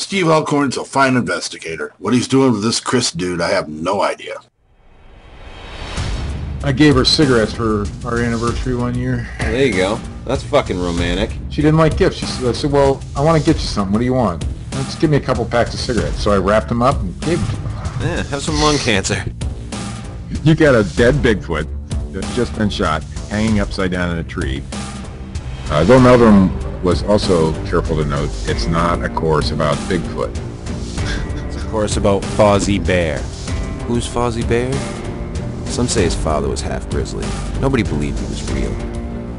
Steve Alcorn's a fine investigator. What he's doing with this Chris dude, I have no idea. I gave her cigarettes for our anniversary one year. There you go. That's fucking romantic. She didn't like gifts. I said, well, I want to get you something. What do you want? Just give me a couple packs of cigarettes. So I wrapped them up and gave them to her. Yeah, have some lung cancer. You got a dead Bigfoot that's just been shot, hanging upside down in a tree. Though Meldrum was also careful to note, it's not a course about Bigfoot. It's a course about Fozzie Bear. Who's Fozzie Bear? Some say his father was half grizzly. Nobody believed he was real.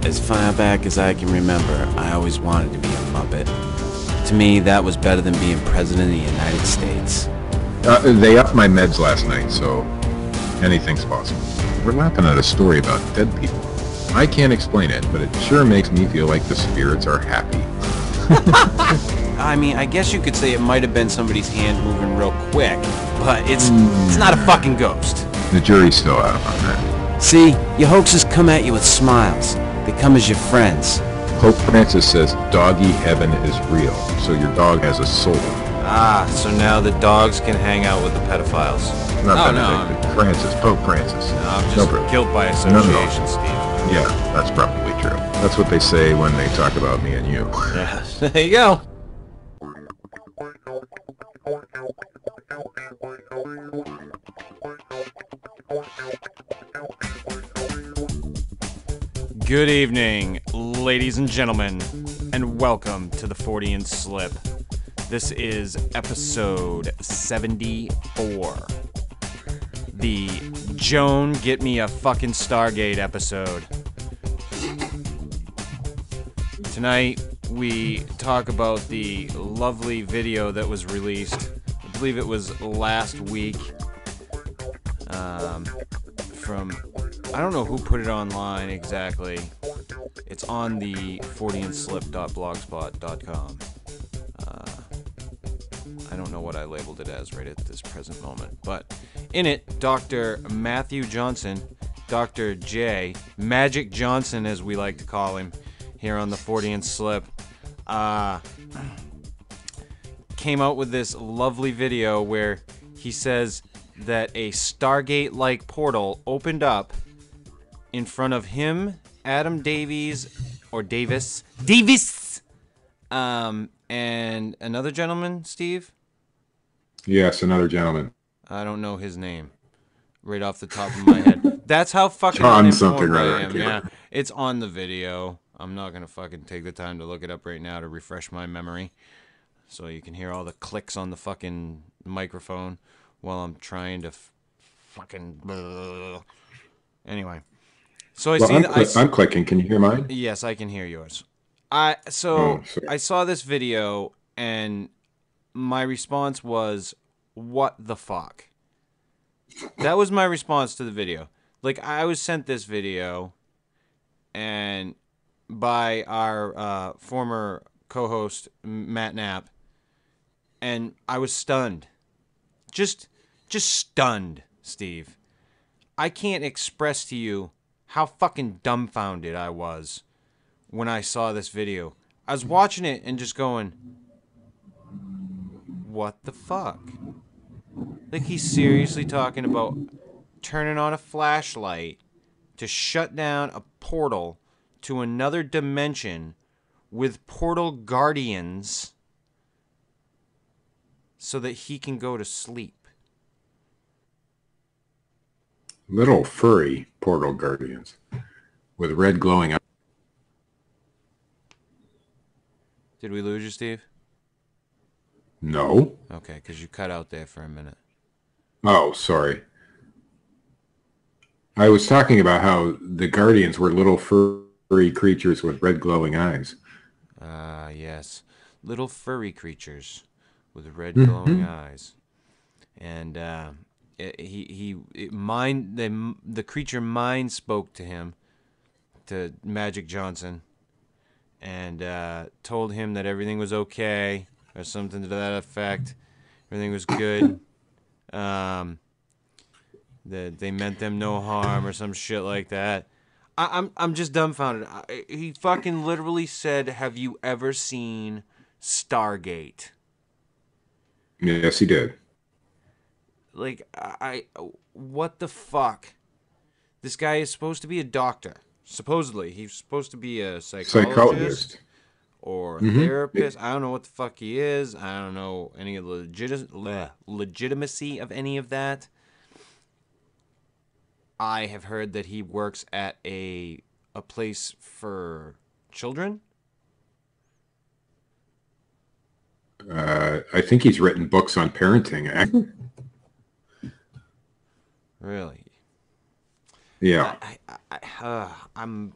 As far back as I can remember, I always wanted to be a Muppet. To me, that was better than being president of the United States. They upped my meds last night, so anything's possible. We're laughing at a story about dead people. I can't explain it, but it sure makes me feel like the spirits are happy. I mean, I guess you could say it might have been somebody's hand moving real quick, but it's not a fucking ghost. The jury's still out on that. See, your hoaxes come at you with smiles. They come as your friends. Pope Francis says doggy heaven is real, so your dog has a soul. Ah, so now the dogs can hang out with the pedophiles. Not Benedict, Francis, Pope Francis. No, I'm just guilt by association, Steve. Yeah, that's probably true. That's what they say when they talk about me and you. Yeah, there you go. Good evening, ladies and gentlemen, and welcome to the Fortean Slip. This is episode 74. The Joan Get Me a Fucking Stargate episode. Tonight, we talk about the lovely video that was released. I believe it was last week. From, I don't know who put it online exactly. It's on the forteanslip.blogspot.com. I don't know what I labeled it as right at this present moment. But in it, Dr. Matthew Johnson, Dr. J, Magic Johnson as we like to call him here on the Fortean Slip, came out with this lovely video where he says that a Stargate-like portal opened up in front of him, Adam Davies, and another gentleman, Steve? Yes, another gentleman. I don't know his name right off the top of my head. That's how fucking John uninformed something, I right? am. Yeah, it's on the video. I'm not going to fucking take the time to look it up right now to refresh my memory so you can hear all the clicks on the fucking microphone while I'm trying to fucking... Anyway. So I'm clicking. Can you hear mine? Yes, I can hear yours. I saw this video and my response was, what the fuck? That was my response to the video. Like, I was sent this video and by our former co-host Matt Knapp, and I was stunned. Just stunned, Steve. I can't express to you how fucking dumbfounded I was when I saw this video. I was watching it and just going, what the fuck? Like, he's seriously talking about turning on a flashlight to shut down a portal to another dimension with portal guardians so that he can go to sleep. Little furry portal guardians with red glowing eyes. Did we lose you, Steve? No. Okay, because you cut out there for a minute. Oh, sorry. I was talking about how the guardians were little furry creatures with red glowing eyes. Yes. Little furry creatures with red glowing eyes. And the creature mind spoke to him, to Magic Johnson, and told him that everything was okay, or something to that effect. Everything was good. That they meant them no harm, or some shit like that. I'm just dumbfounded. He fucking literally said, "Have you ever seen Stargate?" Yes, he did. Like, what the fuck? This guy is supposed to be a doctor. Supposedly, he's supposed to be a psychologist or a therapist. I don't know what the fuck he is. I don't know any of the legitimacy of any of that. I have heard that he works at a place for children. I think he's written books on parenting. Really? Yeah. I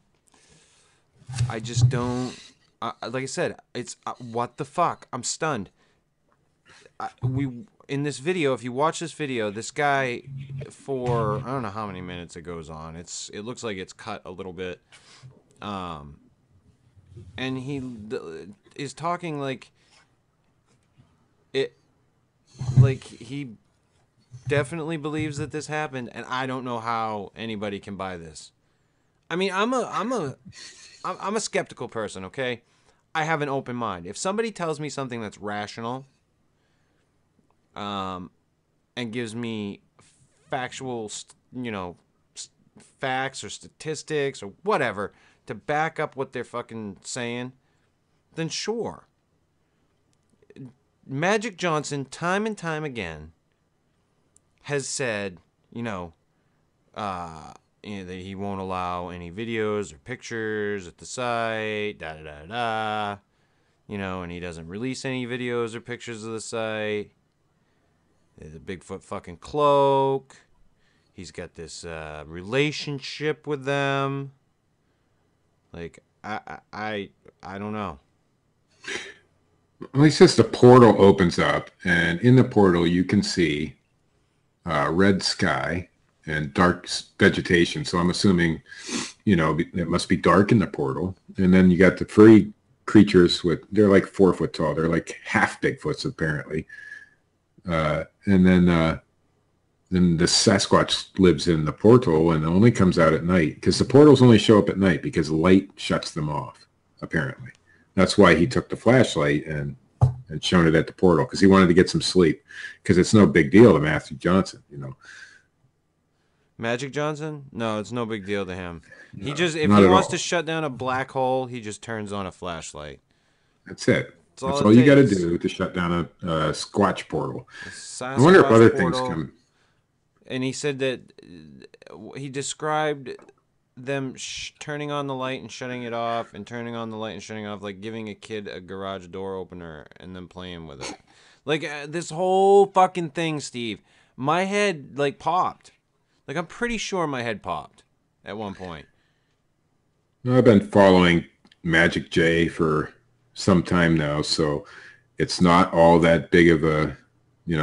just don't. Like I said, it's what the fuck? I'm stunned. In this video, if you watch this video, this guy, for I don't know how many minutes it goes on. It looks like it's cut a little bit, and he is talking like he definitely believes that this happened, and I don't know how anybody can buy this. I mean, I'm a skeptical person, okay? I have an open mind. If somebody tells me something that's rational, and gives me factual, facts or statistics or whatever to back up what they're fucking saying, then sure. Magic Johnson, time and time again, has said, that he won't allow any videos or pictures at the site, and he doesn't release any videos or pictures of the site. There's a Bigfoot fucking cloak. He's got this relationship with them. Like, I don't know. Well, he says the portal opens up, and in the portal you can see red sky and dark vegetation. So I'm assuming, it must be dark in the portal. And then you got the furry creatures they're like 4 foot tall. They're like half Bigfoots apparently. And then the Sasquatch lives in the portal and only comes out at night because the portals only show up at night because light shuts them off, apparently. That's why he took the flashlight and shone it at the portal, because he wanted to get some sleep, because it's no big deal to Matthew Johnson, Magic Johnson? No, it's no big deal to him. No, if he wants to shut down a black hole, he just turns on a flashlight. That's it. That's all you got to do to shut down a Squatch portal. I wonder if other things come. And he said that he described them turning on the light and shutting it off, and turning on the light and shutting it off, like giving a kid a garage door opener and then playing with it. Like, this whole fucking thing, Steve, my head, popped. Like, I'm pretty sure my head popped at one point. I've been following Magic J for some time now, so it's not all that big of a,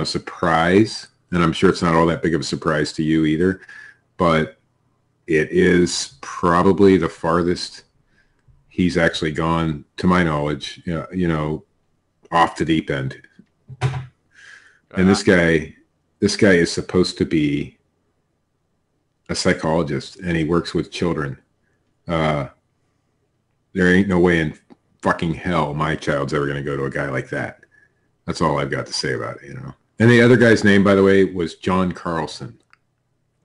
surprise. And I'm sure it's not all that big of a surprise to you either. But it is probably the farthest he's actually gone, to my knowledge, off the deep end. And this guy is supposed to be a psychologist, and he works with children. There ain't no way in fucking hell my child's ever going to go to a guy like that. That's all I've got to say about it, And the other guy's name, by the way, was John Carlson.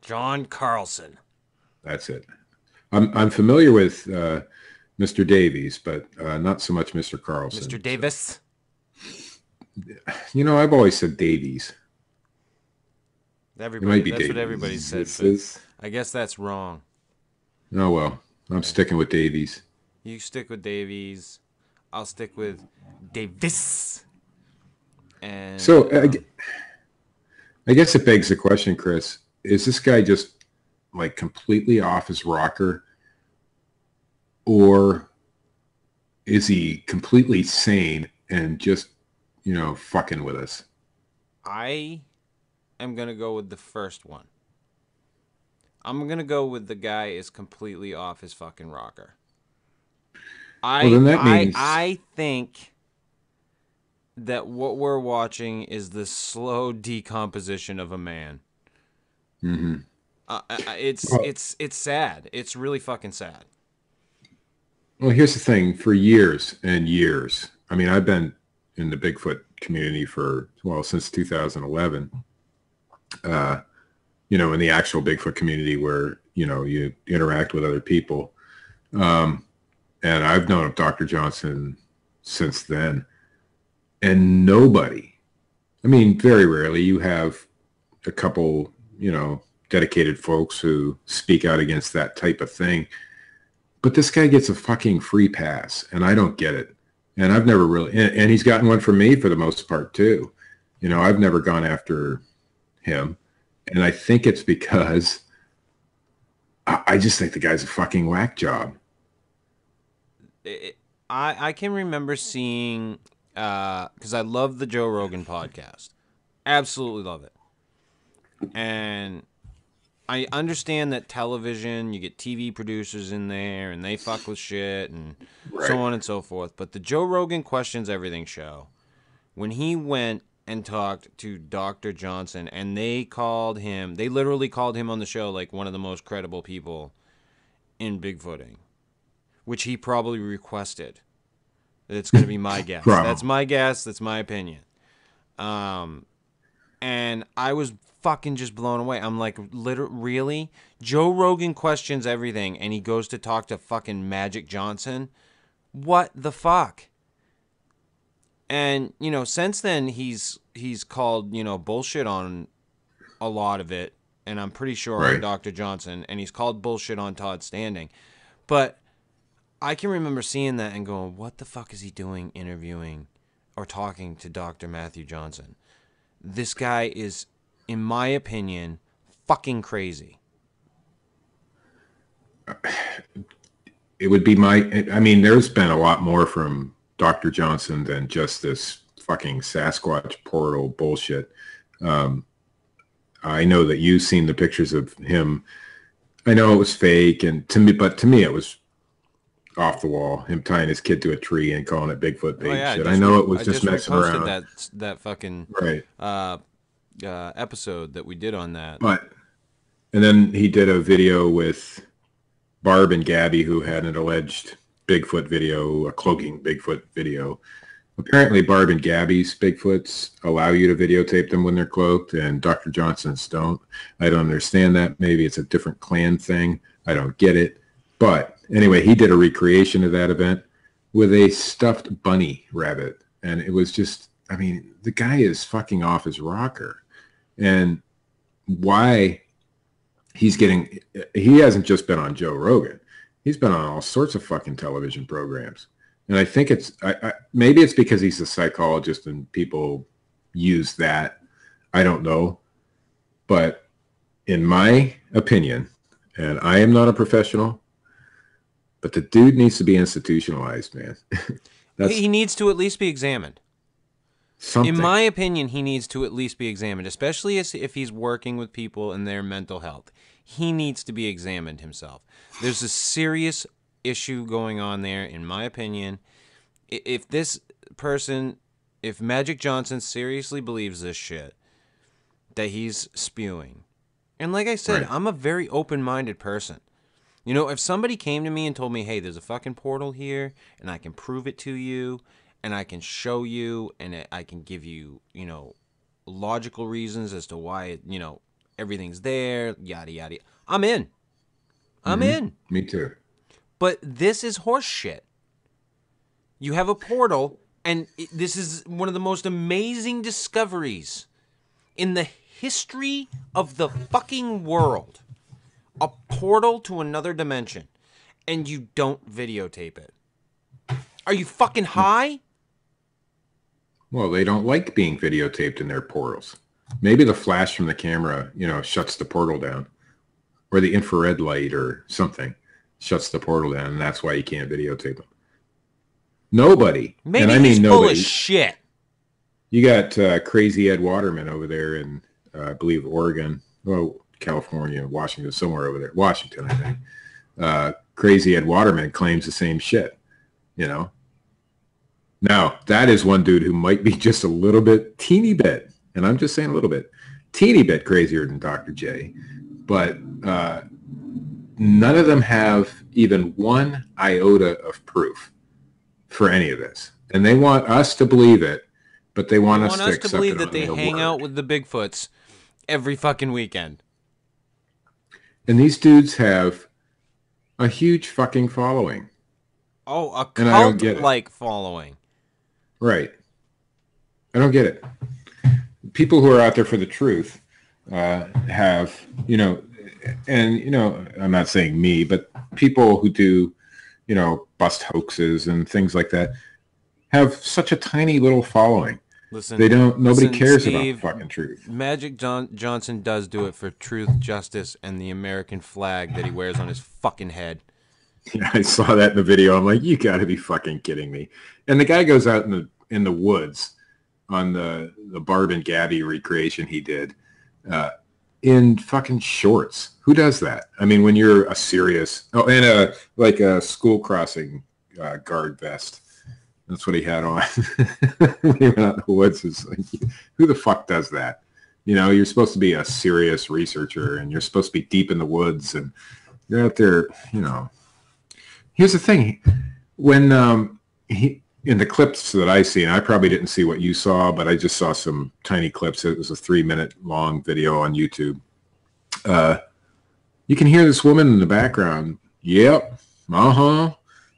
John Carlson. That's it. I'm familiar with Mr. Davies, but not so much Mr. Carlson. Mr. Davis. I've always said Davies. That's what everybody said. I guess that's wrong. Oh, well. I'm sticking with Davies. You stick with Davies. I'll stick with Davis. And so, I guess it begs the question, Chris, is this guy just completely off his rocker, or is he completely sane and just, fucking with us? I am going to go with the first one. I'm going to go with the guy is completely off his fucking rocker. I think that what we're watching is the slow decomposition of a man. Mm-hmm. It's sad. It's really fucking sad. Well, here's the thing. For years and years, I mean, I've been in the Bigfoot community since 2011. In the actual Bigfoot community where, you interact with other people. And I've known of Dr. Johnson since then. And nobody, very rarely you have a couple, dedicated folks who speak out against that type of thing. But this guy gets a fucking free pass, and I don't get it. And I've never really, and he's gotten one from me for the most part too. I've never gone after him. And I think it's because I just think the guy's a fucking whack job. I can remember seeing, because I love the Joe Rogan podcast. Absolutely love it. And I understand that television, you get TV producers in there and they fuck with shit and so on and so forth. But the Joe Rogan Questions Everything show, when he went and talked to Dr. Johnson and they literally called him on the show like one of the most credible people in Bigfooting, which he probably requested. It's going to be my guess. That's my guess. That's my opinion. And I was fucking just blown away. I'm like, really? Joe Rogan Questions Everything, and he goes to talk to fucking Magic Johnson? What the fuck? And, since then, he's called, bullshit on a lot of it, and I'm pretty sure on Dr. Johnson, and he's called bullshit on Todd Standing. But I can remember seeing that and going, what the fuck is he doing interviewing or talking to Dr. Matthew Johnson? This guy is, in my opinion, fucking crazy. It would be there's been a lot more from Dr. Johnson than just this fucking Sasquatch portal bullshit. I know that you've seen the pictures of him. I know it was fake, but to me it was off the wall. Him tying his kid to a tree and calling it Bigfoot baby shit. I know it was just messing around. That fucking episode that we did on that. And then he did a video with Barb and Gabby, who had an alleged Bigfoot video, a cloaking Bigfoot video. Apparently, Barb and Gabby's Bigfoots allow you to videotape them when they're cloaked, and Dr. Johnson's don't. I don't understand that. Maybe it's a different clan thing. I don't get it. But anyway, he did a recreation of that event with a stuffed bunny rabbit. And it was just, the guy is fucking off his rocker. And why he hasn't just been on Joe Rogan. He's been on all sorts of fucking television programs. And I think maybe it's because he's a psychologist and people use that. I don't know. But in my opinion, and I am not a professional, but the dude needs to be institutionalized, man. He needs to at least be examined. Something. In my opinion, he needs to at least be examined, especially if he's working with people in their mental health. He needs to be examined himself. There's a serious issue going on there, in my opinion. If Magic Johnson seriously believes this shit that he's spewing, and like I said, I'm a very open-minded person. If somebody came to me and told me, hey, there's a fucking portal here, and I can prove it to you, and I can show you, and I can give you, logical reasons as to why, everything's there, yada, yada. I'm in. I'm in. Me too. But this is horse shit. You have a portal, and this is one of the most amazing discoveries in the history of the fucking world. A portal to another dimension, and you don't videotape it. Are you fucking high? Well, they don't like being videotaped in their portals. Maybe the flash from the camera, shuts the portal down. Or the infrared light or something shuts the portal down, and that's why you can't videotape them. Nobody. Maybe he's full of shit. You got Crazy Ed Waterman over there in, I believe, Oregon. Well, California, Washington, somewhere over there. Washington, I think. Crazy Ed Waterman claims the same shit, Now, that is one dude who might be just a little bit, teeny bit, and I'm just saying a little bit, teeny bit crazier than Dr. J. But none of them have even one iota of proof for any of this. And they want us to believe it, but they want us want to us to accept believe it that on they their hang word. out with the Bigfoots every fucking weekend. And these dudes have a huge fucking following. Oh, a And I don't get it. cult-like following. Right. I don't get it. People who are out there for the truth have, you know, and, you know, I'm not saying me, but people who do, you know, bust hoaxes and things like that have such a tiny little following. Nobody cares Steve, about the fucking truth. Magic Johnson does do it for truth, justice, and the American flag that he wears on his fucking head. Yeah, I saw that in the video. I'm like, you got to be fucking kidding me. And the guy goes out in the woods on the Barb and Gabby recreation he did in fucking shorts. Who does that? I mean, when you're a serious and a school crossing guard vest. That's what he had on. When he went out in the woods. It's like, who the fuck does that? You know, you're supposed to be a serious researcher, and you're supposed to be deep in the woods, and you're out there, you know. Here's the thing. When in the clips that I see, and I probably didn't see what you saw, but I just saw some tiny clips. It was a 3-minute long video on YouTube. You can hear this woman in the background. Yep. Uh-huh.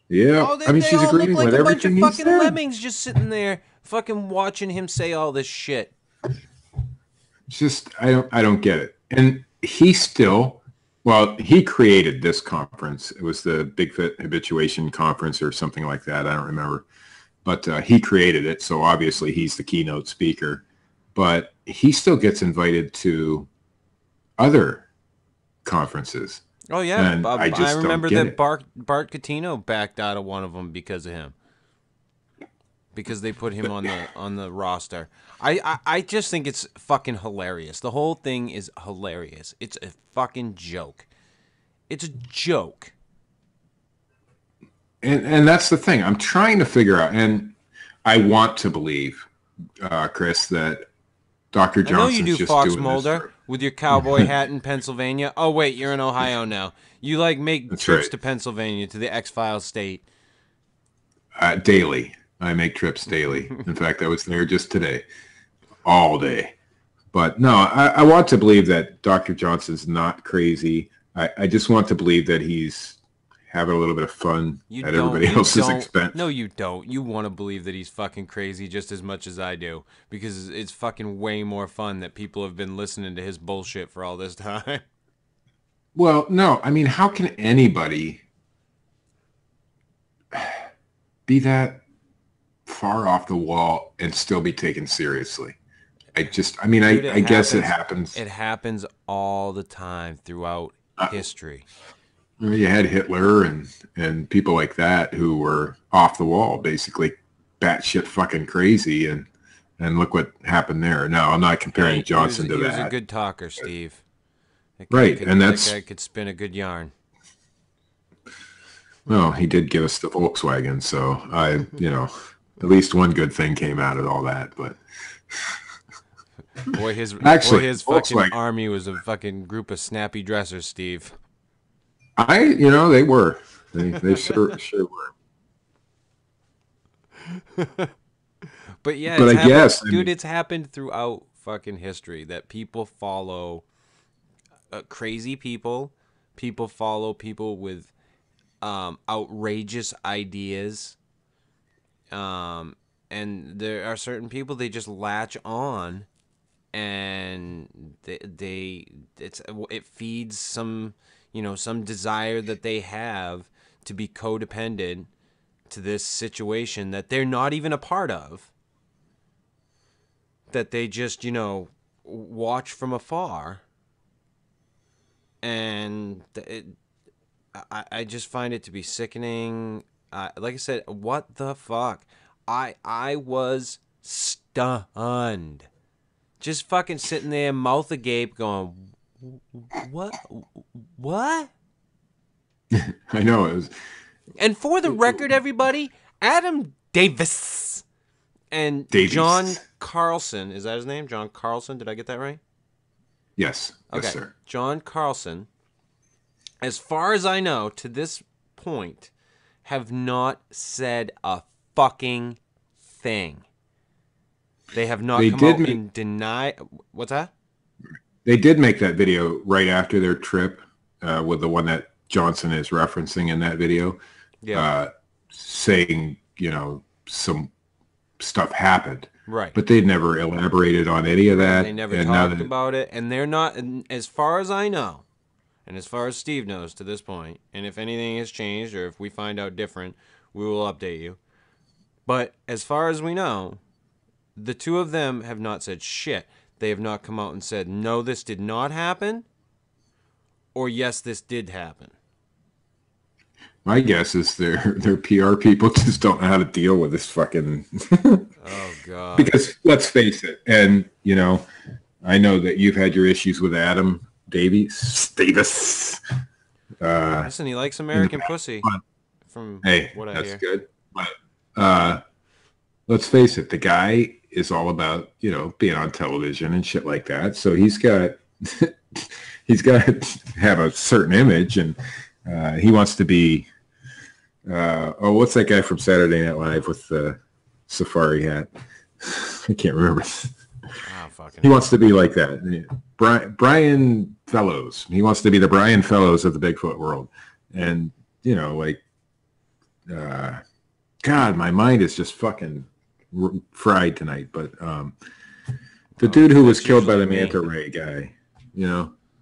Yeah, Oh, I mean, she's all agreeing look like with a bunch everything of he fucking said. lemmings just sitting there, fucking watching him say all this shit. It's just I don't get it. And he created this conference. It was the Bigfoot Habituation Conference or something like that. I don't remember, but he created it, so obviously he's the keynote speaker. But he still gets invited to other conferences. Oh yeah, And I remember that it. Bart Catino backed out of one of them because of him. Because they put him on the roster. I just think it's fucking hilarious. The whole thing is hilarious. It's a fucking joke. It's a joke. And that's the thing. I'm trying to figure out, and I want to believe, Chris, that Dr. Johnson's I know you do, just Fox doing Mulder, with your cowboy hat in Pennsylvania. Oh, wait, you're in Ohio now. You, like, make That's trips right. to Pennsylvania, to the X-Files state. Daily. I make trips daily. In fact, I was there just today. All day. But no, I want to believe that Dr. Johnson's not crazy. I just want to believe that he's having a little bit of fun at everybody else's expense. No, you don't. You want to believe that he's fucking crazy just as much as I do. Because it's fucking way more fun that people have been listening to his bullshit for all this time. Well, no. I mean, how can anybody be that far off the wall and still be taken seriously? I guess it happens. It happens all the time throughout history. You had Hitler and people like that who were off the wall, basically batshit fucking crazy, and look what happened there. No, I'm not comparing Johnson to that. He was a good talker, Steve. Right, and that guy could spin a good yarn. Well, he did give us the Volkswagen, so at least one good thing came out of all that. But boy, his fucking army was a fucking group of snappy dressers, Steve. They were. They sure were. But yeah, but I guess, dude, it's happened throughout fucking history that people follow crazy people. People follow people with outrageous ideas. And there are certain people they just latch on, and it feeds some desire that they have to be codependent to this situation that they're not even a part of, that they just watch from afar, and I just find it to be sickening. Like I said, what the fuck? I was stunned. Just fucking sitting there, mouth agape, going, what? I know it was. And for the record, everybody, Adam Davis and John Carlson, is that his name? John Carlson? Did I get that right? Yes. Okay. Yes, sir. John Carlson, as far as I know, to this point, have not said a fucking thing. They have not They come did out make- and deny. What's that? They did make that video right after their trip, with the one that Johnson is referencing in that video, Yeah. saying, some stuff happened. Right. But they'd never elaborated on any of that. They never and now talked that, about it, and they're not, and as far as I know, and as far as Steve knows to this point, and if anything has changed or if we find out different, we will update you. But as far as we know, the two of them have not said shit. They have not come out and said, no, this did not happen, or yes, this did happen. My guess is their PR people just don't know how to deal with this fucking... Oh, God. Because let's face it, and, I know that you've had your issues with Adam Davis. Listen, he likes American pussy, from what I hear. That's good. But let's face it, the guy is all about, being on television and shit like that. So he's got to have a certain image, and he wants to be, what's that guy from Saturday Night Live with the safari hat? I can't remember. Oh, fucking he wants to be like that. Brian Fellows. He wants to be the Brian Fellows of the Bigfoot world. And, God, my mind is just fucking fried tonight. But the dude who was killed by the manta ray guy,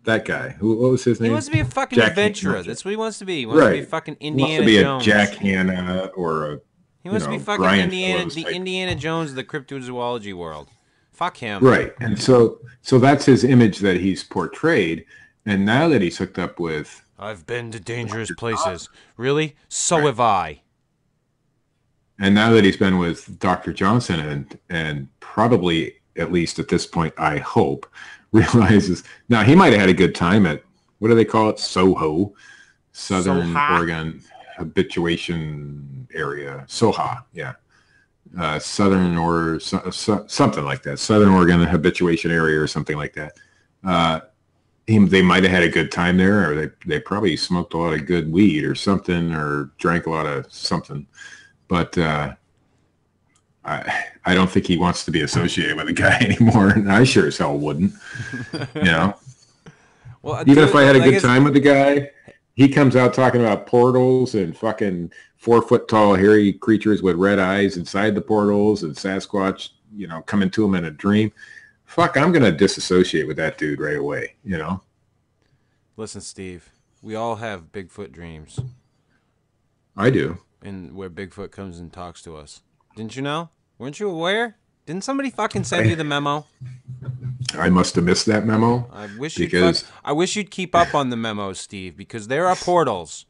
that guy. What was his name? He wants to be a fucking adventurer. That's what he wants to be. He wants to be a fucking Indiana Jones. He Jones. wants to be a Jack Hanna or a... He wants to be fucking Brian Indiana Jones of the cryptozoology world. Fuck him. Right. And so that's his image that he's portrayed. And now that he's hooked up with... I've been to dangerous places. Really? So have I. And now that he's been with Dr. Johnson and probably, at least at this point, I hope, realizes... Now, he might have had a good time at, what do they call it? Southern Oregon Habituation Area. Soha, yeah. Southern or something like that. Southern Oregon Habituation Area or something like that. They might have had a good time there, or they probably smoked a lot of good weed or something, or drank a lot of something. But I don't think he wants to be associated with the guy anymore, and I sure as hell wouldn't. Well, even if I had a good time with the guy, he comes out talking about portals and fucking 4-foot tall hairy creatures with red eyes inside the portals and Sasquatch, coming to him in a dream. Fuck, I'm going to disassociate with that dude right away, Listen, Steve, we all have Bigfoot dreams. I do. And where Bigfoot comes and talks to us. Didn't you know? Weren't you aware? Didn't somebody fucking send you the memo? I must have missed that memo. I wish you'd keep up on the memos, Steve, because there are portals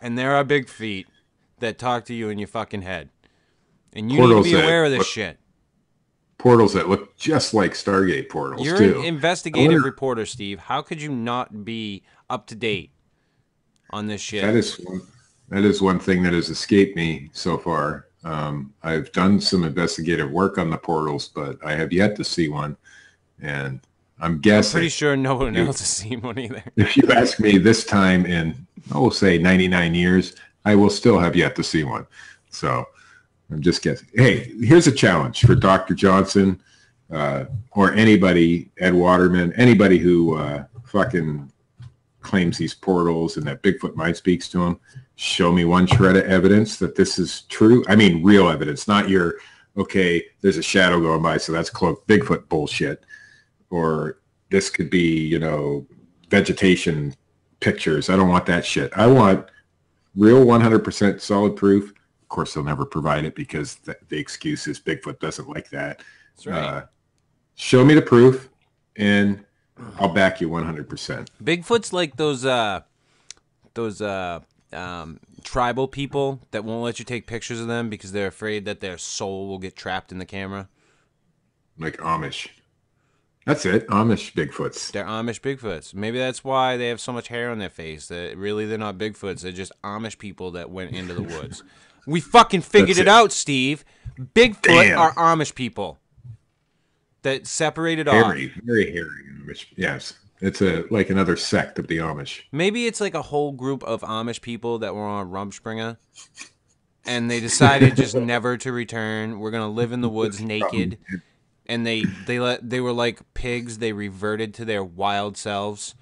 and there are big feet that talk to you in your fucking head. And you need to be aware of this shit. Portals that look just like Stargate portals, You're an investigative reporter, Steve. How could you not be up to date on this shit? That is one thing that has escaped me so far. I've done some investigative work on the portals, but I have yet to see one. And I'm guessing... I'm pretty sure no one else has seen one either. If you ask me this time in, I will say 99 years, I will still have yet to see one. So I'm just guessing. Hey, here's a challenge for Dr. Johnson or anybody, Ed Waterman, anybody who fucking claims these portals and that Bigfoot mind speaks to him. Show me one shred of evidence that this is true. I mean, real evidence, not your, okay, there's a shadow going by, so that's cloaked Bigfoot bullshit. Or this could be, vegetation pictures. I don't want that shit. I want real 100% solid proof. Of course, they'll never provide it because the excuse is Bigfoot doesn't like that. That's right. Show me the proof, and I'll back you 100%. Bigfoot's like those tribal people that won't let you take pictures of them because they're afraid that their soul will get trapped in the camera. Like Amish. That's it. Amish Bigfoots. They're Amish Bigfoots. Maybe that's why they have so much hair on their face. That really they're not Bigfoots. They're just Amish people that went into the woods. We fucking figured it out, Steve. Bigfoot are Amish people that separated off. Very hairy Amish. Yes. It's like another sect of the Amish. Maybe it's like a whole group of Amish people that were on Rumspringa, and they decided just never to return. We're going to live in the woods naked. and they were like pigs. They reverted to their wild selves.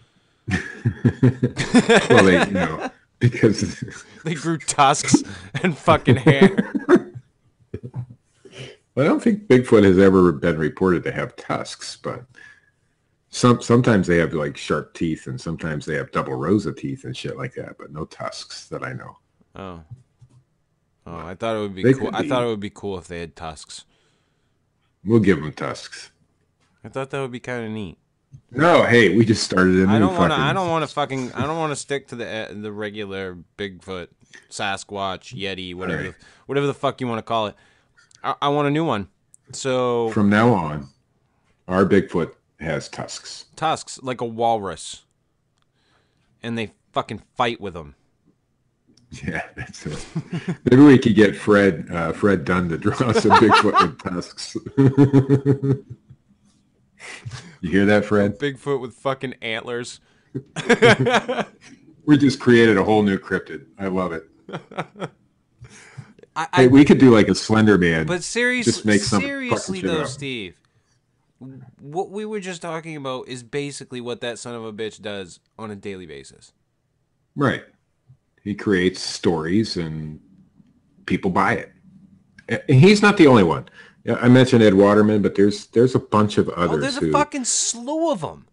Well, because they grew tusks and fucking hair. I don't think Bigfoot has ever been reported to have tusks, but sometimes they have like sharp teeth, and sometimes they have double rows of teeth and shit like that, but no tusks that I know. Oh, I thought it would be cool. I thought it would be cool if they had tusks. We'll give them tusks. I thought that would be kind of neat. No, hey, we just started a new I don't want to stick to the regular Bigfoot, Sasquatch, Yeti, whatever the fuck you want to call it. I want a new one. So from now on, our Bigfoot has tusks. Tusks, like a walrus. And they fucking fight with them. Yeah, that's it. Maybe we could get Fred Dunn to draw us a Bigfoot with tusks. You hear that, Fred? Bigfoot with fucking antlers. We just created a whole new cryptid. I love it. Hey, we could do like a Slender Man. But seriously, just make seriously though, Steve, what we were just talking about is basically what that son of a bitch does on a daily basis. Right. He creates stories and people buy it. And he's not the only one. I mentioned Ed Waterman, but there's a bunch of others. Oh, there's a fucking slew of them.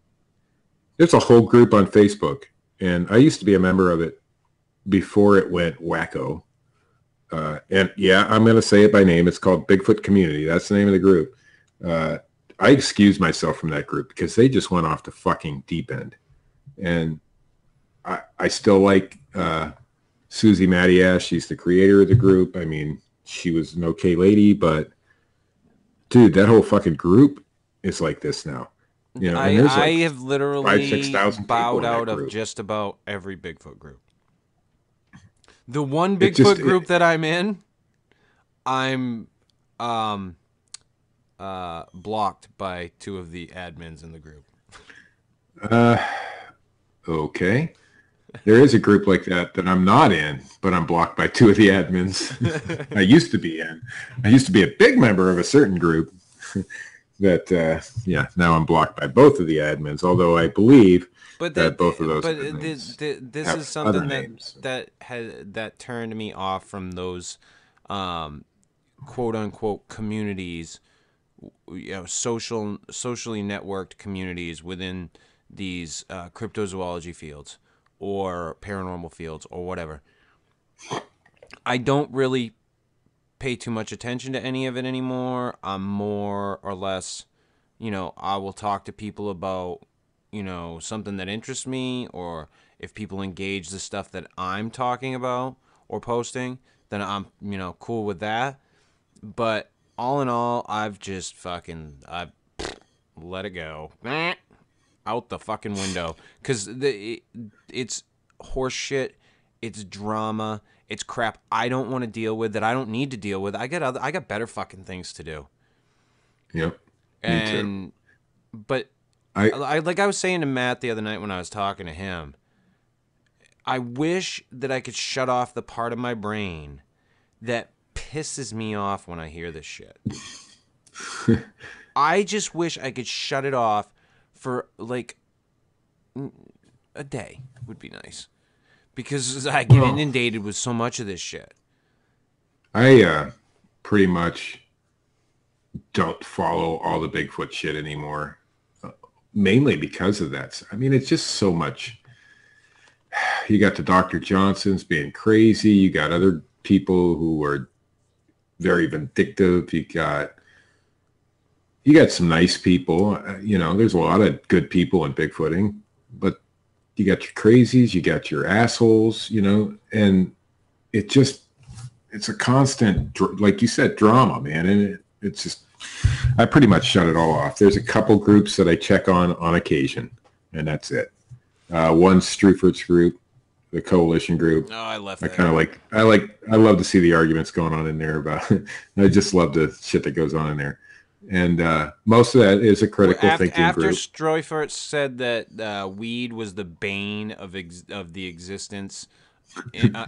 There's a whole group on Facebook, and I used to be a member of it before it went wacko. And yeah, I'm going to say it by name. It's called Bigfoot Community. That's the name of the group. I excused myself from that group because they just went off the fucking deep end. And I still like Susie Mattiash. She's the creator of the group. I mean, she was an okay lady, but dude, that whole fucking group is like this now. You know, I have literally 5,000-6,000 bowed out of just about every Bigfoot group. The one Bigfoot group that I'm in, I'm blocked by 2 of the admins in the group. Okay. There is a group like that I'm not in, but I'm blocked by 2 of the admins. I used to be in. I used to be a big member of a certain group that, now I'm blocked by both of the admins, although I believe that both of those this is something that turned me off from those quote-unquote communities, socially networked communities within these cryptozoology fields or paranormal fields or whatever. I don't really pay too much attention to any of it anymore. I'm more or less, I will talk to people about, something that interests me, or if people engage the stuff that I'm talking about or posting, then I'm, cool with that. But all in all, I've just I've let it go. Out the fucking window, because it's horse shit, it's drama, it's crap I don't want to deal with, that I don't need to deal with. I got better fucking things to do. Yep. Me too. But I like I was saying to Matt the other night when I was talking to him, I wish that I could shut off the part of my brain that pisses me off when I hear this shit. I just wish I could shut it off for like a day would be nice, because I get inundated with so much of this shit. I pretty much don't follow all the Bigfoot shit anymore, mainly because of that. I mean, it's just so much. You got the Dr. Johnsons being crazy. You got other people who are very vindictive. You got some nice people. There's a lot of good people in Bigfooting, but you got your crazies, you got your assholes, and it's a constant, like you said, drama, man. And it's just, I pretty much shut it all off. There's a couple groups that I check on occasion, and that's it. One Struford's group, the coalition group. No, I left that. I love to see the arguments going on in there about, I just love the shit that goes on in there. And most of that is a critical thinking group. After Streufert said that weed was the bane of the existence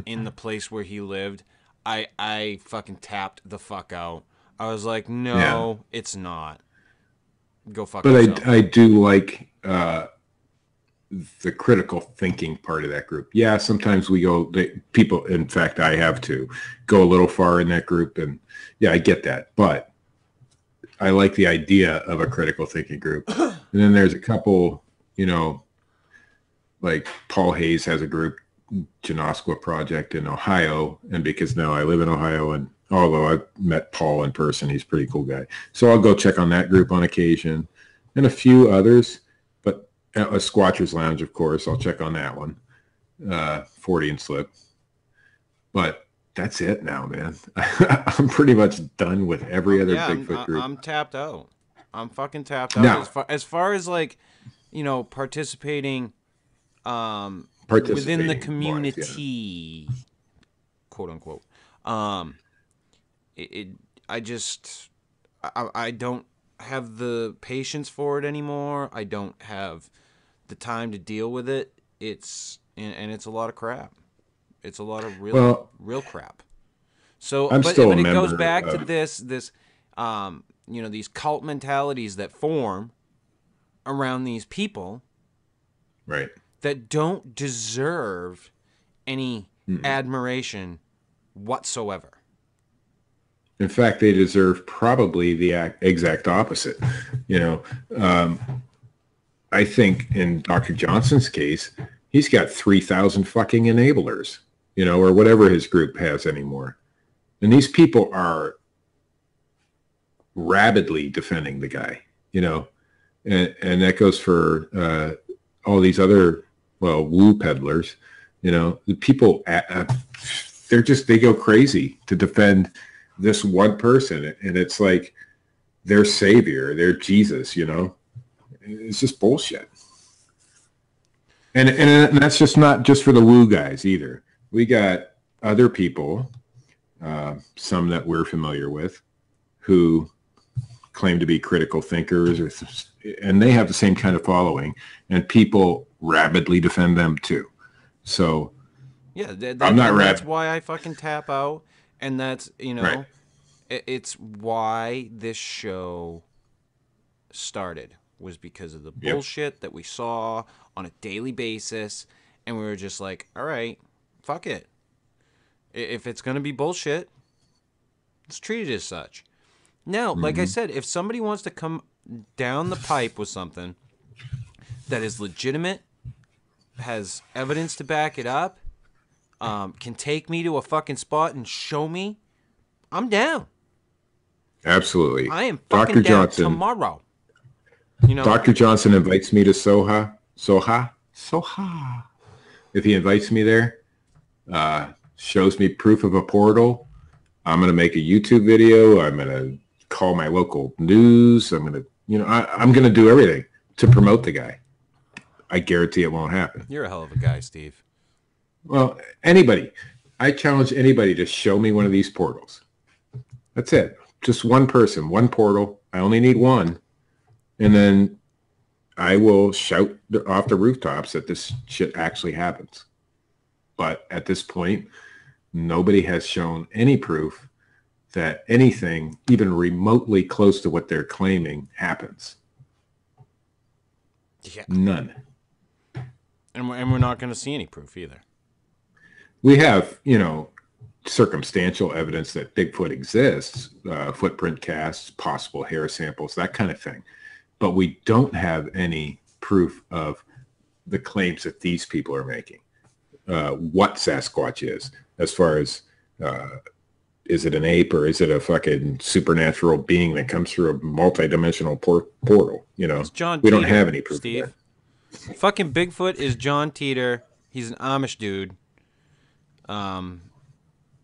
in the place where he lived, I fucking tapped the fuck out. I was like, no, It's not. go fuck But yourself. I do like the critical thinking part of that group. Yeah, sometimes we go, people, in fact, I have to go a little far in that group. And yeah, I get that. But I like the idea of a critical thinking group. And then there's a couple, you know, like Paul Hayes has a group, Janoskwa Project in Ohio. And because now I live in Ohio, and although I've met Paul in person, he's a pretty cool guy. So I'll go check on that group on occasion, and a few others. But a Squatcher's Lounge, of course, I'll check on that one. Fortean Slip. But that's it now, man. I'm pretty much done with every other Bigfoot group. I'm tapped out. I'm fucking tapped out. Now, as far as like, you know, participating within the community, yeah. Quote unquote. I don't have the patience for it anymore. I don't have the time to deal with it. It's a lot of crap. It's a lot of real crap. So, but it goes back to this, you know, these cult mentalities that form around these people, right? That don't deserve any admiration whatsoever. In fact, they deserve probably the exact opposite. You know, I think in Dr. Johnson's case, he's got 3,000 fucking enablers, you know, or whatever his group has anymore. And these people are rabidly defending the guy, you know, and that goes for all these other, well, woo peddlers, you know, the people, they go crazy to defend this one person. And it's like their savior, their Jesus, you know. It's just bullshit. And that's just not just for the woo guys either. We got other people, some that we're familiar with, who claim to be critical thinkers, and they have the same kind of following, and people rabidly defend them too. So yeah, that's why I fucking tap out, and that's, you know, right. It's why this show started, was because of the bullshit that we saw on a daily basis, and we were just like, all right, fuck it. If it's going to be bullshit, let's treat it as such. Now, like I said, if somebody wants to come down the pipe with something that is legitimate, has evidence to back it up, can take me to a fucking spot and show me, I'm down. Absolutely. I am fucking Dr. down Johnson, tomorrow. You know, Dr. Johnson invites me to Soha. If he invites me there, shows me proof of a portal, I'm going to make a YouTube video. I'm going to call my local news. I'm going to, you know, I'm going to do everything to promote the guy. I guarantee it won't happen. You're a hell of a guy, Steve. Well, anybody. I challenge anybody to show me one of these portals. That's it. Just one person, one portal. I only need one. And then I will shout off the rooftops that this shit actually happens. But at this point, nobody has shown any proof that anything even remotely close to what they're claiming happens. Yeah. None. And we're not going to see any proof either. We have, you know, circumstantial evidence that Bigfoot exists, footprint casts, possible hair samples, that kind of thing. But we don't have any proof of the claims that these people are making. What Sasquatch is, as far as is it an ape or is it a fucking supernatural being that comes through a multi-dimensional portal? You know, we don't have any proof. Steve. Fucking Bigfoot is John Teeter. He's an Amish dude.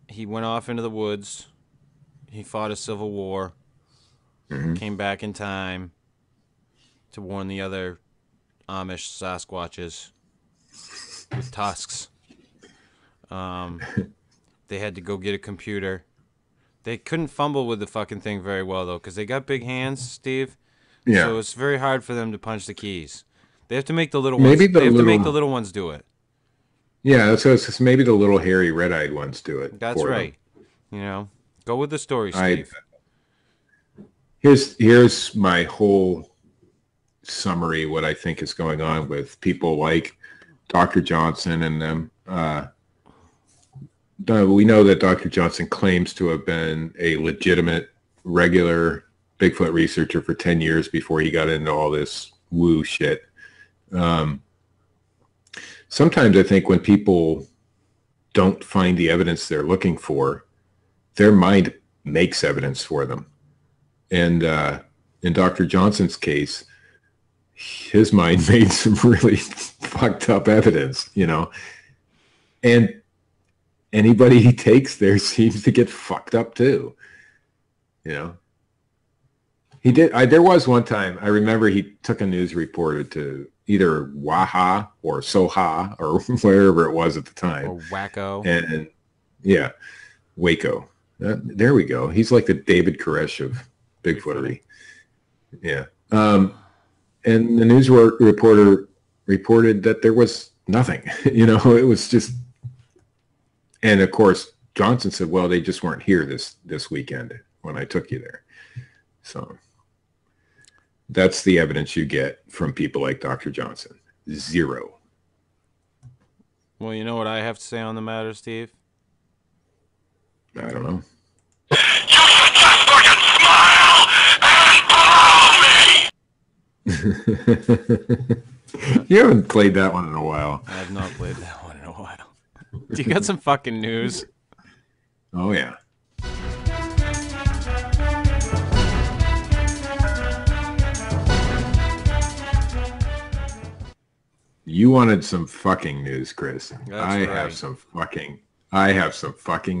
He went off into the woods. He fought a civil war. Came back in time to warn the other Amish Sasquatches with tusks. They had to go get a computer. They couldn't fumble with the fucking thing very well, though, because they got big hands, Steve. Yeah. So it's very hard for them to punch the keys. They have to make the little ones. They have to make the little ones do it. Yeah, so it's maybe the little hairy red-eyed ones do it. That's right. You know, go with the story, Steve. Here's my whole summary what I think is going on with people like Dr. Johnson and them. We know that Dr. Johnson claims to have been a legitimate, regular Bigfoot researcher for 10 years before he got into all this woo shit. Sometimes I think when people don't find the evidence they're looking for, their mind makes evidence for them. And in Dr. Johnson's case, his mind made some really fucked up evidence, you know. And anybody he takes there seems to get fucked up too, you know. He did. There was one time I remember he took a news reporter to either Waha or Soha or wherever it was at the time. Or Wacko. And yeah, Waco. There we go. He's like the David Koresh of Bigfootery. Yeah. And the news reporter reported that there was nothing. You know, it was just. And of course, Johnson said, "Well, they just weren't here this weekend when I took you there." So that's the evidence you get from people like Dr. Johnson. Zero. Well, you know what I have to say on the matter, Steve? I don't know. You should just fucking smile and follow me! You haven't played that one in a while. I have not played that one in a while. Do you got some fucking news? Oh, yeah. You wanted some fucking news, Chris. I have some fucking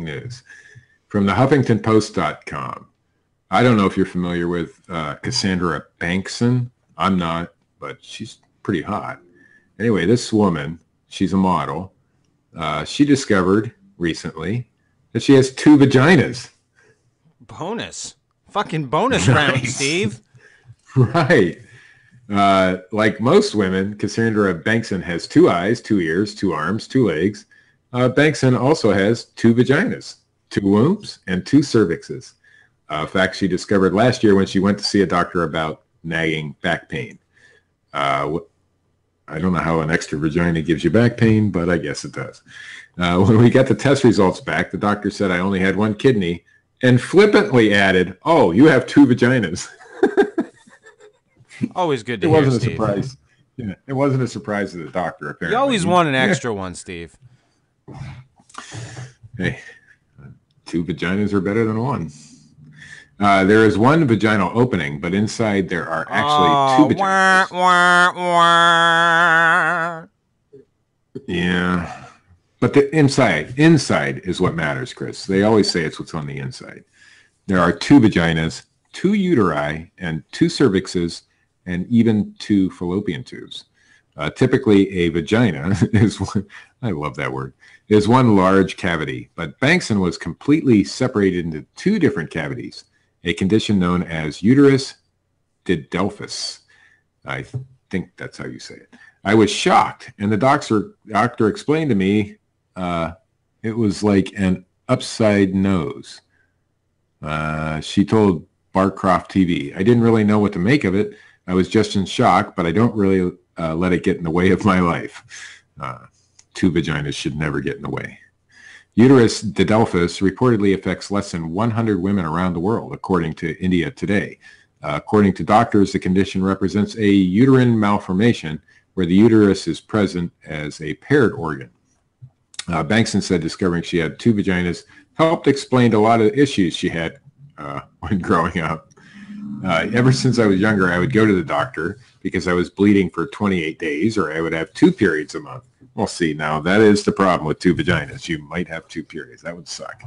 news. From the HuffingtonPost.com. I don't know if you're familiar with Cassandra Bankson. I'm not, but she's pretty hot. Anyway, this woman, she's a model. She discovered recently that she has 2 vaginas. Bonus. Fucking bonus round, Steve. Right. Like most women, Cassandra Bankson has 2 eyes, 2 ears, 2 arms, 2 legs. Bankson also has 2 vaginas, 2 wombs, and 2 cervixes. A fact she discovered last year when she went to see a doctor about nagging back pain. I don't know how an extra vagina gives you back pain, but I guess it does. When we got the test results back, the doctor said I only had 1 kidney and flippantly added, "Oh, you have 2 vaginas." Always good to it hear, wasn't Steve. A surprise. Yeah, it wasn't a surprise to the doctor, apparently. You always want an extra one, Steve. Hey, 2 vaginas are better than 1. There is 1 vaginal opening, but inside there are actually 2 vaginas. Yeah. But the inside is what matters, Chris. They always say it's what's on the inside. There are 2 vaginas, 2 uteri, and 2 cervixes, and even 2 fallopian tubes. Typically, a vagina is one, I love that word, is 1 large cavity, but Bankson was completely separated into 2 different cavities, a condition known as uterus didelphys. I think that's how you say it. I was shocked, and the doctor explained to me it was like an upside nose. She told Barcroft TV. I didn't really know what to make of it. I was just in shock, but I don't really let it get in the way of my life. 2 vaginas should never get in the way. Uterus didelphys reportedly affects less than 100 women around the world, according to India Today. According to doctors, the condition represents a uterine malformation where the uterus is present as a paired organ. Bankson said discovering she had 2 vaginas helped explain a lot of issues she had when growing up. Ever since I was younger, I would go to the doctor because I was bleeding for 28 days, or I would have 2 periods a month. Well, see, now that is the problem with 2 vaginas. You might have 2 periods. That would suck.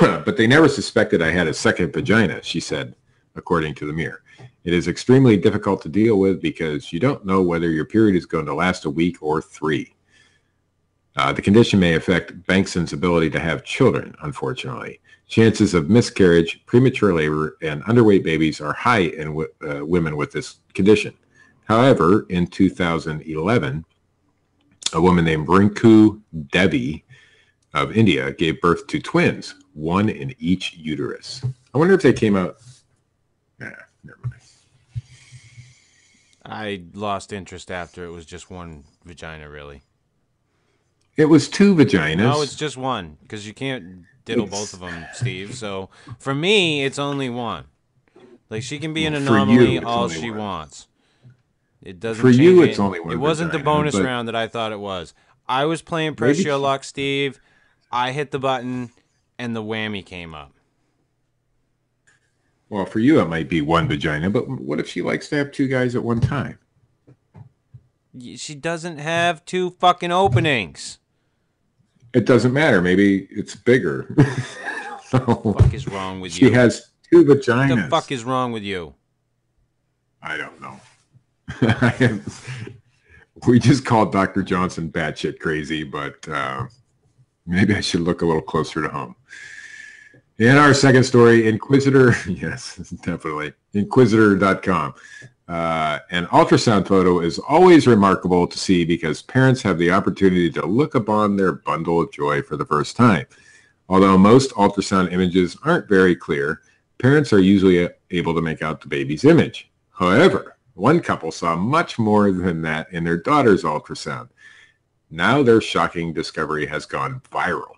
But they never suspected I had a second vagina, she said, according to the Mirror. It is extremely difficult to deal with because you don't know whether your period is going to last a week or 3. The condition may affect Bankson's ability to have children, unfortunately. Chances of miscarriage, premature labor, and underweight babies are high in women with this condition. However, in 2011, a woman named Rinku Devi of India gave birth to twins, 1 in each uterus. I wonder if they came out... Nah, never mind. I lost interest after it was just one vagina, really. It was two vaginas. No, it's just one, because you can't diddle both of them, Steve. So for me, it's only one. Like, she can be an anomaly all she wants. It doesn't for change you, it. it's only one. It wasn't the vagina, bonus but round that I thought it was. I was playing Press Your Luck, Steve. I hit the button, and the whammy came up. Well, for you, it might be one vagina, but what if she likes to have two guys at one time? She doesn't have two fucking openings. It doesn't matter. Maybe it's bigger. What the fuck is wrong with you? She has two vaginas. What the fuck is wrong with you? I don't know. We just called Dr. Johnson batshit crazy, but maybe I should look a little closer to home. In our second story, Inquisitor, yes, definitely, Inquisitor.com. An ultrasound photo is always remarkable to see because parents have the opportunity to look upon their bundle of joy for the first time. Although most ultrasound images aren't very clear, parents are usually able to make out the baby's image. However, one couple saw much more than that in their daughter's ultrasound. Now their shocking discovery has gone viral.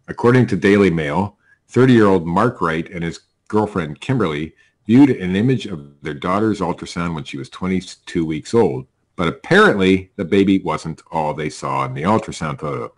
According to Daily Mail, 30-year-old Mark Wright and his girlfriend Kimberly viewed an image of their daughter's ultrasound when she was 22 weeks old, but apparently the baby wasn't all they saw in the ultrasound photo.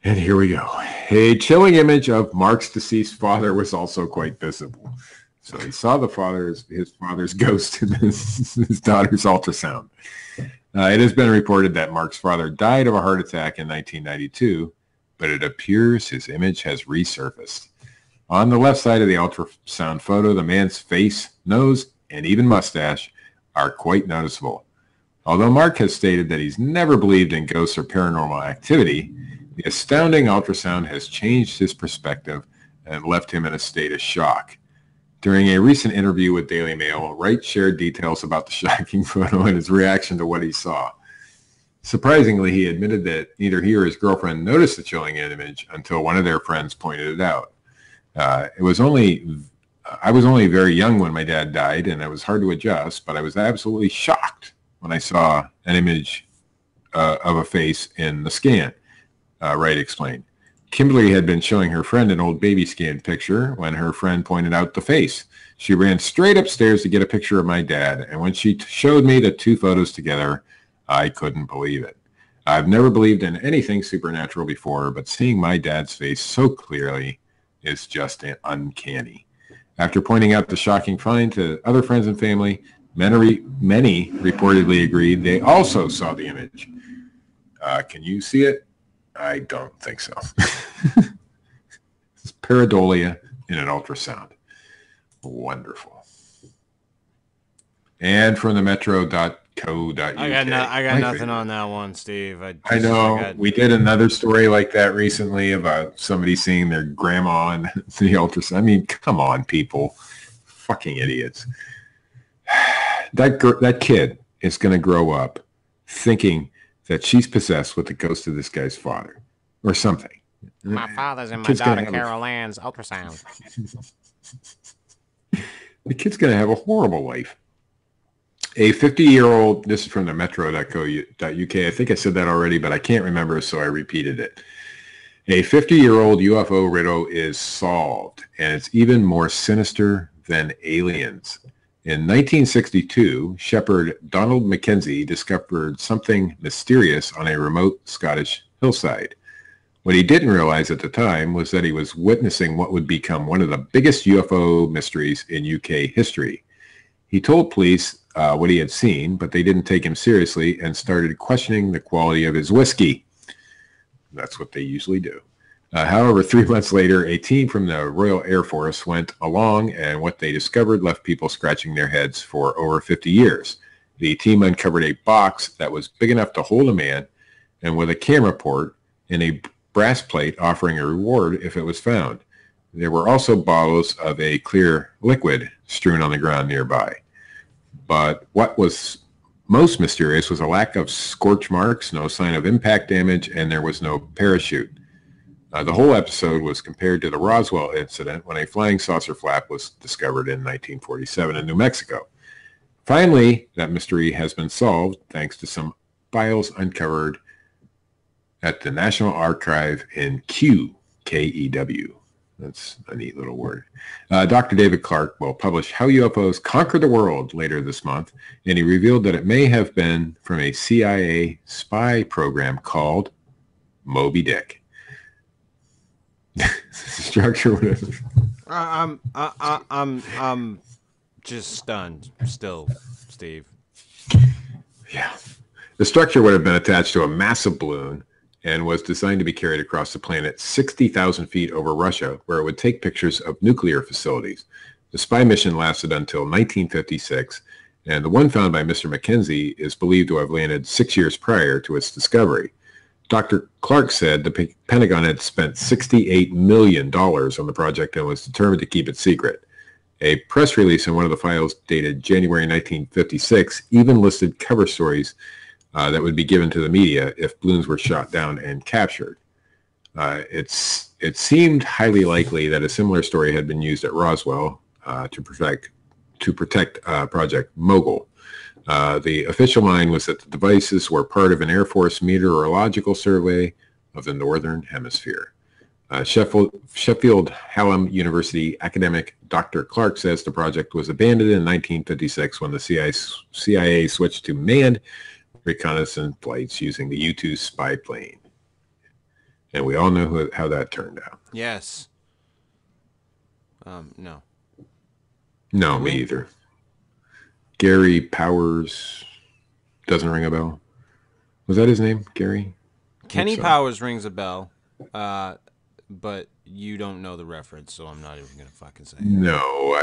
And here we go. A chilling image of Mark's deceased father was also quite visible. So he saw his father's ghost in his daughter's ultrasound. It has been reported that Mark's father died of a heart attack in 1992, but it appears his image has resurfaced. On the left side of the ultrasound photo, the man's face, nose, and even mustache are quite noticeable. Although Mark has stated that he's never believed in ghosts or paranormal activity, the astounding ultrasound has changed his perspective and left him in a state of shock. During a recent interview with Daily Mail, Wright shared details about the shocking photo and his reaction to what he saw. Surprisingly, he admitted that neither he or his girlfriend noticed the chilling image until one of their friends pointed it out. I was only very young when my dad died, and it was hard to adjust, but I was absolutely shocked when I saw an image of a face in the scan, Wright explained. Kimberly had been showing her friend an old baby scan picture when her friend pointed out the face. She ran straight upstairs to get a picture of my dad, and when she showed me the two photos together, I couldn't believe it. I've never believed in anything supernatural before, but seeing my dad's face so clearly is just uncanny. After pointing out the shocking find to other friends and family, many reportedly agreed they also saw the image. Can you see it? I don't think so. It's pareidolia in an ultrasound. Wonderful. And from the metro.co.uk. I got nothing on that one, Steve. I know. We did another story like that recently about somebody seeing their grandma on the ultrasound. I mean, come on, people. Fucking idiots. That kid is going to grow up thinking that she's possessed with the ghost of this guy's father or something. My father's in my daughter Carol Ann's ultrasound. The kid's going to have a horrible life. A 50-year-old, this is from the metro.co.uk. I think I said that already, but I can't remember, so I repeated it. A 50-year-old UFO riddle is solved, and it's even more sinister than aliens. In 1962, shepherd Donald Mackenzie discovered something mysterious on a remote Scottish hillside. What he didn't realize at the time was that he was witnessing what would become one of the biggest UFO mysteries in UK history. He told police what he had seen, but they didn't take him seriously and started questioning the quality of his whiskey. That's what they usually do. However, 3 months later, a team from the Royal Air Force went along, and what they discovered left people scratching their heads for over 50 years. The team uncovered a box that was big enough to hold a man, and with a camera port and a brass plate offering a reward if it was found. There were also bottles of a clear liquid strewn on the ground nearby. But what was most mysterious was a lack of scorch marks, no sign of impact damage, and there was no parachute. The whole episode was compared to the Roswell incident when a flying saucer flap was discovered in 1947 in New Mexico. Finally, that mystery has been solved thanks to some files uncovered at the National Archive in KEW. That's a neat little word. Dr. David Clark will publish How UFOs Conquered the World later this month, and he revealed that it may have been from a CIA spy program called Moby Dick. Structure would have... I'm just stunned still, Steve. Yeah. The structure would have been attached to a massive balloon and was designed to be carried across the planet 60,000 feet over Russia, where it would take pictures of nuclear facilities. The spy mission lasted until 1956, and the one found by Mr. Mackenzie is believed to have landed 6 years prior to its discovery. Dr. Clark said the Pentagon had spent $68 million on the project and was determined to keep it secret. A press release in one of the files dated January 1956 even listed cover stories that would be given to the media if balloons were shot down and captured. It seemed highly likely that a similar story had been used at Roswell to protect Project Mogul. The official line was that the devices were part of an Air Force meteorological survey of the Northern Hemisphere. Sheffield Hallam University academic Dr. Clark says the project was abandoned in 1956 when the CIA switched to manned reconnaissance flights using the U-2 spy plane. And we all know how that turned out. Yes. No. No, me either. Gary Powers doesn't ring a bell. Was that his name, Gary? Kenny Powers rings a bell, but you don't know the reference, so I'm not even gonna fucking say it. No,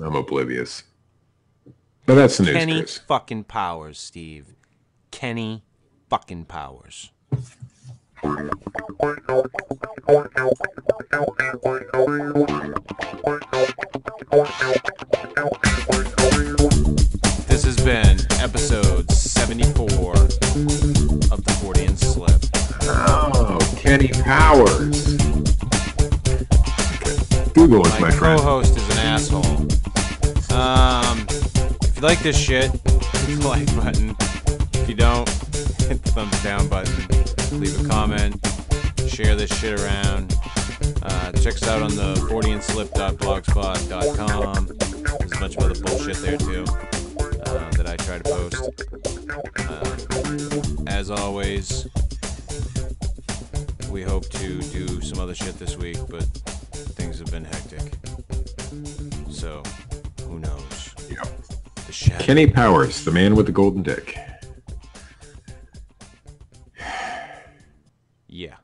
I'm oblivious. But that's the news, Kenny Chris. fucking Powers, Steve. Kenny fucking Powers. This has been episode 74 of the Fortean Slip. Oh, Kenny Powers. Okay. Google it, my friend. My co-host is an asshole. If you like this shit, hit the like button. If you don't, hit the thumbs down button. Leave a comment. Share this shit around. Check us out on the forteanslip.blogspot.com. There's a bunch of other bullshit there too that I try to post. As always, we hope to do some other shit this week, but things have been hectic. So, who knows? Yep. The shadow. Kenny Powers, the man with the golden dick. Yeah.